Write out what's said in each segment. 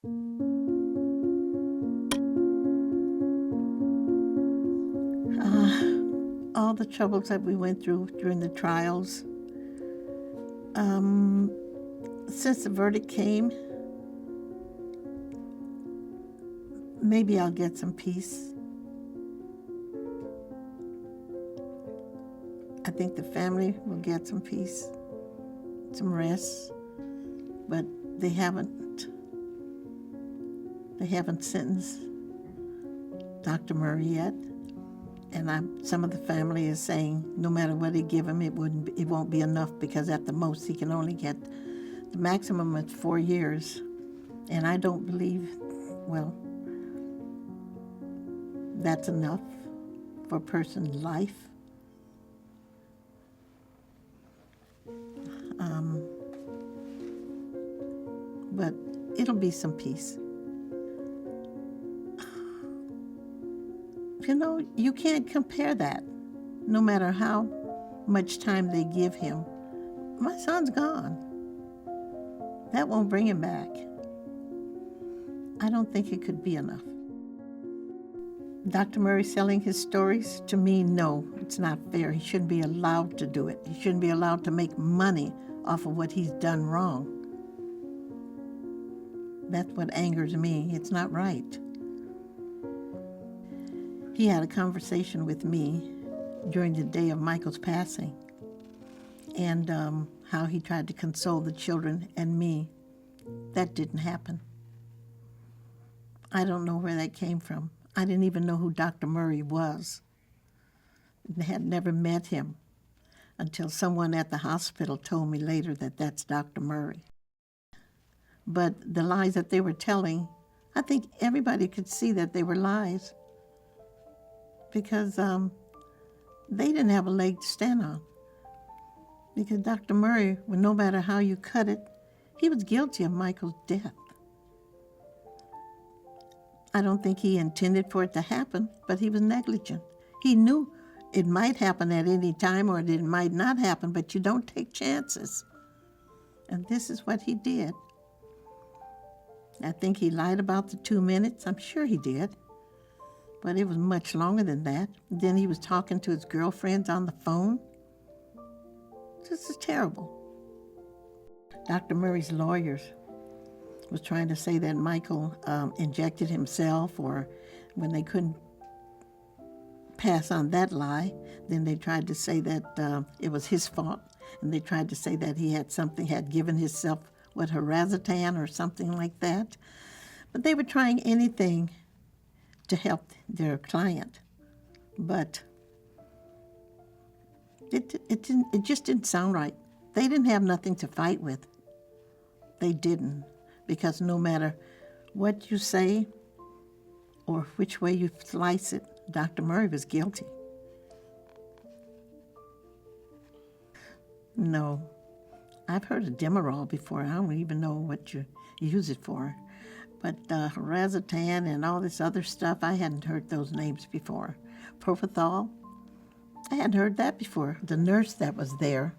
All the troubles that we went through during the trials. Since the verdict came, maybe I'll get some peace. I think the family will get some peace, some rest, but they haven't sentenced Dr. Murray yet. And some of the family is saying no matter what they give him, it won't be enough, because at the most he can only get the maximum is 4 years. And I don't believe, well, that's enough for a person's life. But it'll be some peace. You know, you can't compare that, no matter how much time they give him. My son's gone. That won't bring him back. I don't think it could be enough. Dr. Murray selling his stories, to me, no, it's not fair. He shouldn't be allowed to do it. He shouldn't be allowed to make money off of what he's done wrong. That's what angers me. It's not right. He had a conversation with me during the day of Michael's passing, and how he tried to console the children and me. That didn't happen. I don't know where that came from. I didn't even know who Dr. Murray was. I had never met him until someone at the hospital told me later that that's Dr. Murray. But the lies that they were telling, I think everybody could see that they were lies, because they didn't have a leg to stand on. Because Dr. Murray, well, no matter how you cut it, he was guilty of Michael's death. I don't think he intended for it to happen, but he was negligent. He knew it might happen at any time, or it might not happen, but you don't take chances. And this is what he did. I think he lied about the 2 minutes. I'm sure he did. But it was much longer than that. Then he was talking to his girlfriends on the phone. This is terrible. Dr. Murray's lawyers was trying to say that Michael injected himself, or when they couldn't pass on that lie, then they tried to say that it was his fault, and they tried to say that he had given himself Harazatan or something like that. But they were trying anything to help their client, but it just didn't sound right. They didn't have nothing to fight with. They didn't, because no matter what you say or which way you slice it, Dr. Murray was guilty. No, I've heard of Demerol before. I don't even know what you use it for. But Harazatan and all this other stuff, I hadn't heard those names before. Propofol, I hadn't heard that before. The nurse that was there,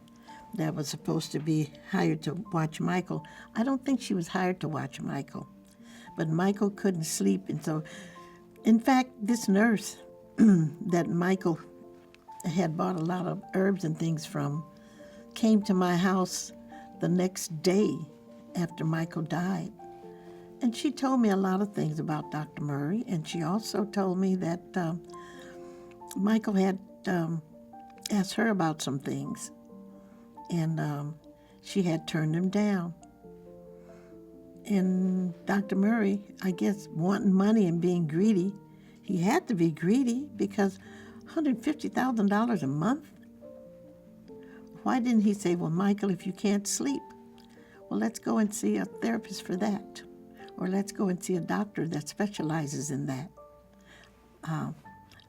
that was supposed to be hired to watch Michael, I don't think she was hired to watch Michael. But Michael couldn't sleep, and so, in fact, this nurse that Michael had bought a lot of herbs and things from came to my house the next day after Michael died. And she told me a lot of things about Dr. Murray, and she also told me that Michael had asked her about some things, and she had turned him down. And Dr. Murray, I guess, wanting money and being greedy, he had to be greedy, because $150,000 a month? Why didn't he say, well, Michael, if you can't sleep, well, let's go and see a therapist for that. Or let's go and see a doctor that specializes in that. A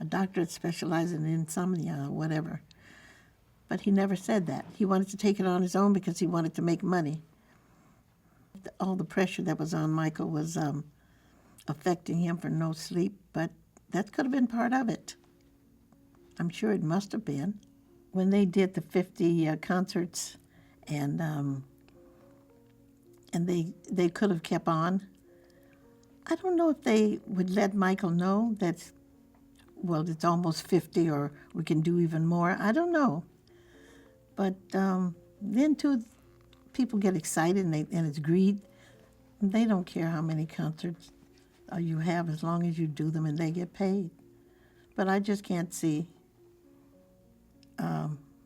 doctor that specializes in insomnia or whatever. But he never said that. He wanted to take it on his own because he wanted to make money. All the pressure that was on Michael was affecting him for no sleep, but that could have been part of it. I'm sure it must have been. When they did the 50 concerts, and they could have kept on, I don't know if they would let Michael know that, well, it's almost 50 or we can do even more. I don't know. But then, too, people get excited and it's greed. They don't care how many concerts you have as long as you do them and they get paid. But I just can't see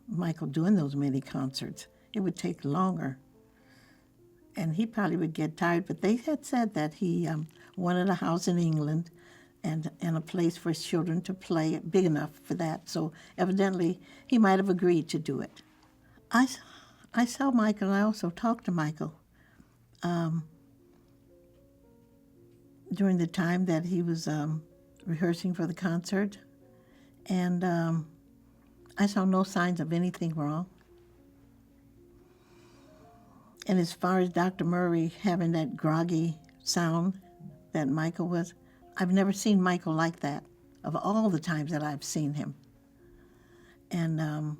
Michael doing those many concerts. It would take longer. And he probably would get tired. But they had said that he wanted a house in England and a place for his children to play, big enough for that. So evidently he might have agreed to do it. I saw Michael, I also talked to Michael during the time that he was rehearsing for the concert. And I saw no signs of anything wrong. And as far as Dr. Murray having that groggy sound that Michael was, I've never seen Michael like that of all the times that I've seen him. And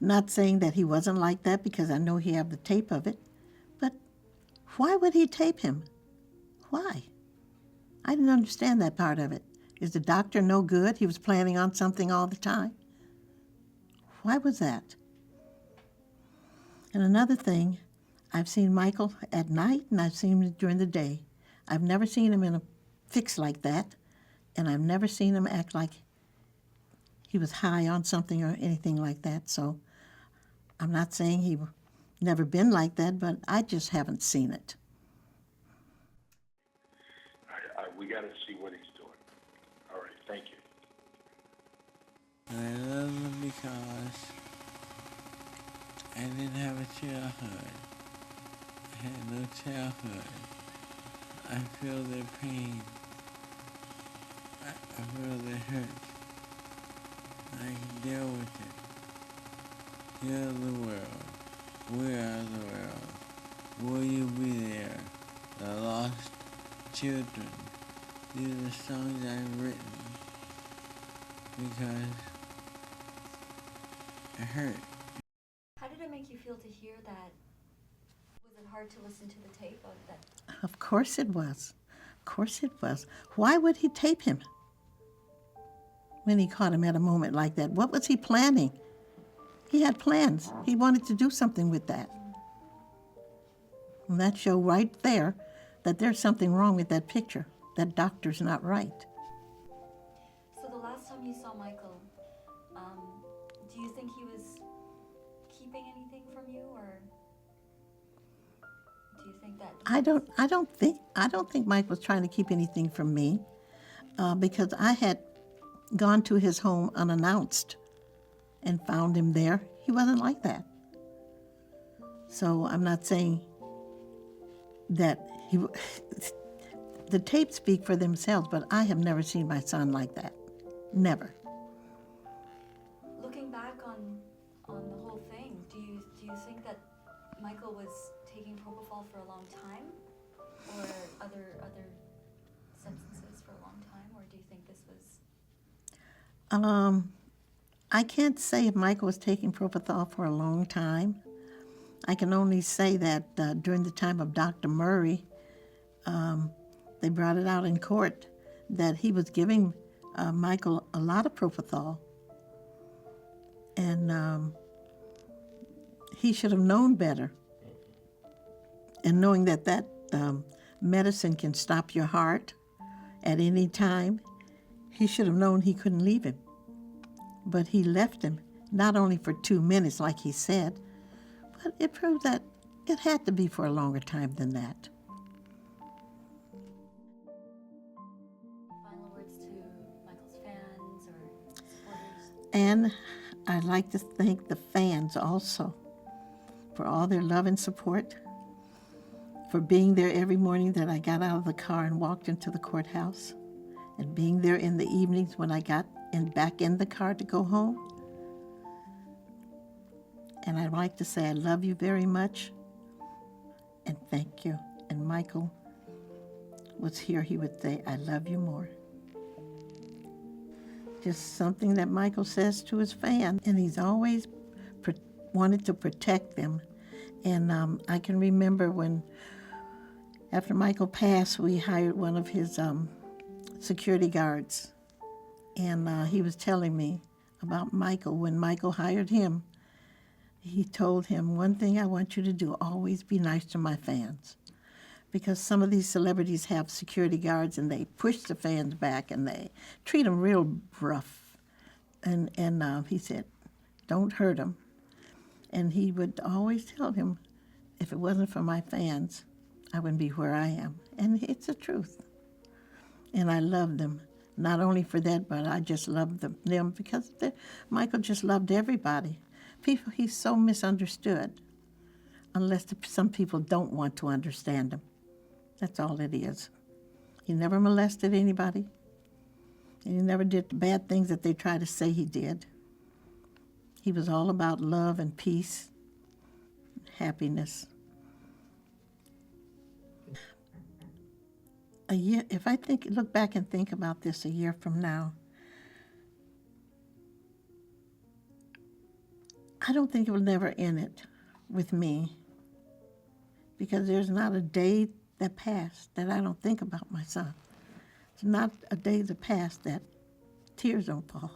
not saying that he wasn't like that because I know he had the tape of it, but why would he tape him? Why? I didn't understand that part of it. Is the doctor no good? He was planning on something all the time. Why was that? And another thing, I've seen Michael at night and I've seen him during the day. I've never seen him in a fix like that, and I've never seen him act like he was high on something or anything like that. So I'm not saying he never been like that, but I just haven't seen it. We got to see what he's doing. All right, thank you. I love them because I didn't have a childhood. I had no childhood. I feel their pain. I feel their hurt. I can deal with it. You're the world. We are the world. Will you be there? The lost children. These are songs I've written because it hurt. How did it make you feel to hear that? Was it hard to listen to the tape of that? Of course it was. Of course it was. Why would he tape him when he caught him at a moment like that? What was he planning? He had plans. He wanted to do something with that. And that showed right there that there's something wrong with that picture. That doctor's not right. So the last time you saw Michael, do you think he was keeping anything from you, or do you think that? I don't think Mike was trying to keep anything from me, because I had gone to his home unannounced and found him there. He wasn't like that. So I'm not saying that he. The tapes speak for themselves, but I have never seen my son like that. Never. Looking back on the whole thing, do you think that Michael was taking propofol for a long time, or other substances for a long time, or do you think this was? I can't say if Michael was taking propofol for a long time. I can only say that during the time of Dr. Murray, they brought it out in court that he was giving Michael a lot of propofol. And he should have known better. And knowing that medicine can stop your heart at any time, he should have known he couldn't leave him. But he left him, not only for 2 minutes like he said, but it proved that it had to be for a longer time than that. And I'd like to thank the fans also for all their love and support, for being there every morning that I got out of the car and walked into the courthouse, and being there in the evenings when I got back in the car to go home. And I'd like to say I love you very much and thank you. And Michael was here, he would say, I love you more. Just something that Michael says to his fans, and he's always wanted to protect them. And I can remember when After Michael passed, we hired one of his security guards. And he was telling me about Michael. When Michael hired him, he told him, one thing I want you to do, always be nice to my fans. Because some of these celebrities have security guards and they push the fans back and they treat them real rough. And he said, don't hurt them. And he would always tell him, if it wasn't for my fans, I wouldn't be where I am. And it's the truth. And I love them. Not only for that, but I just love them because Michael just loved everybody. People, he's so misunderstood, unless some people don't want to understand him. That's all it is. He never molested anybody. And he never did the bad things that they try to say he did. He was all about love and peace, happiness. A year, if I look back and think about this a year from now, I don't think it will never end it with me, because there's not a day that passed that I don't think about my son. There's not a day that passed that tears don't fall.